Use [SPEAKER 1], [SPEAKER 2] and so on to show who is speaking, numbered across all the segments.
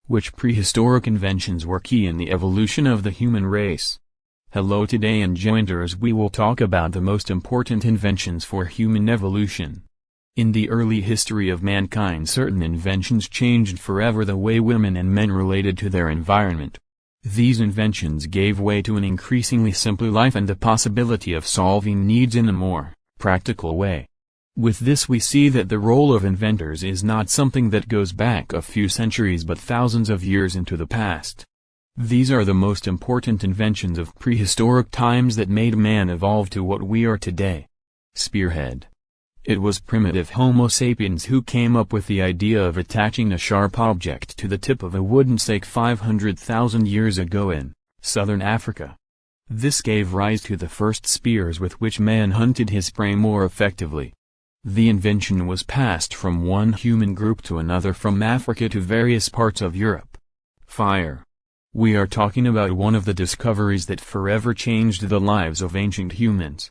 [SPEAKER 1] Which prehistoric inventions were key in the evolution of the human race? Hello, today in Jointers we will talk about the most important inventions for human evolution. In the early history of mankind, certain inventions changed forever the way women and men related to their environment. These inventions gave way to an increasingly simpler life and the possibility of solving needs in a more practical way. With this we see that the role of inventors is not something that goes back a few centuries but thousands of years into the past. These are the most important inventions of prehistoric times that made man evolve to what we are today. Spearhead. It was primitive Homo sapiens who came up with the idea of attaching a sharp object to the tip of a wooden stake 500,000 years ago in southern Africa. This gave rise to the first spears with which man hunted his prey more effectively. The invention was passed from one human group to another from Africa to various parts of Europe. Fire. We are talking about one of the discoveries that forever changed the lives of ancient humans.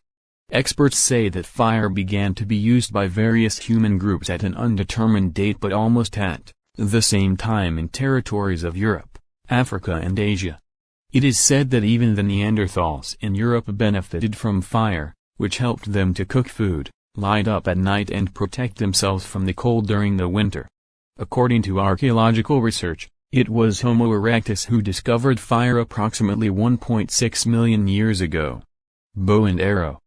[SPEAKER 1] Experts say that fire began to be used by various human groups at an undetermined date but almost at the same time in territories of Europe, Africa and Asia. It is said that even the Neanderthals in Europe benefited from fire, which helped them to cook food, light up at night and protect themselves from the cold during the winter. According to archaeological research, it was Homo erectus who discovered fire approximately 1.6 million years ago. Bow and arrow.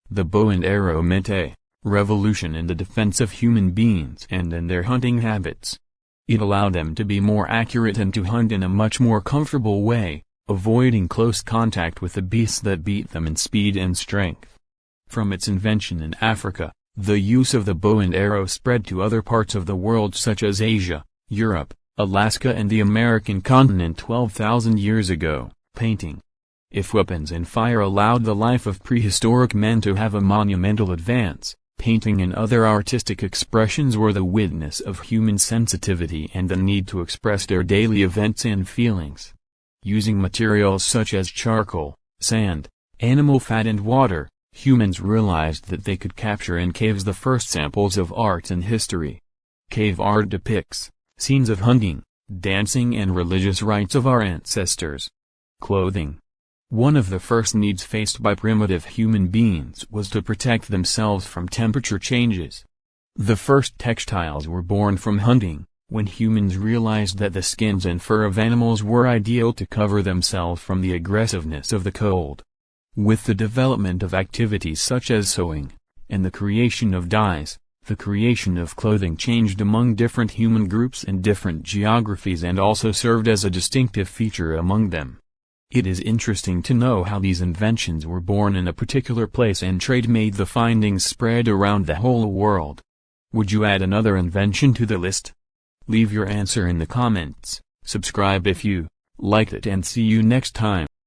[SPEAKER 1] The bow and arrow meant a revolution in the defense of human beings and in their hunting habits. It allowed them to be more accurate and to hunt in a much more comfortable way, avoiding close contact with the beasts that beat them in speed and strength. From its invention in Africa, the use of the bow and arrow spread to other parts of the world such as Asia, Europe, Alaska and the American continent 12,000 years ago. Painting. If weapons and fire allowed the life of prehistoric men to have a monumental advance, painting and other artistic expressions were the witness of human sensitivity and the need to express their daily events and feelings. Using materials such as charcoal, sand, animal fat and water, humans realized that they could capture in caves the first samples of art in history. Cave art depicts scenes of hunting, dancing and religious rites of our ancestors. Clothing. One of the first needs faced by primitive human beings was to protect themselves from temperature changes. The first textiles were born from hunting, when humans realized that the skins and fur of animals were ideal to cover themselves from the aggressiveness of the cold. With the development of activities such as sewing, and the creation of dyes, the creation of clothing changed among different human groups and different geographies and also served as a distinctive feature among them. It is interesting to know how these inventions were born in a particular place and trade made the findings spread around the whole world. Would you add another invention to the list? Leave your answer in the comments, subscribe if you liked it and see you next time.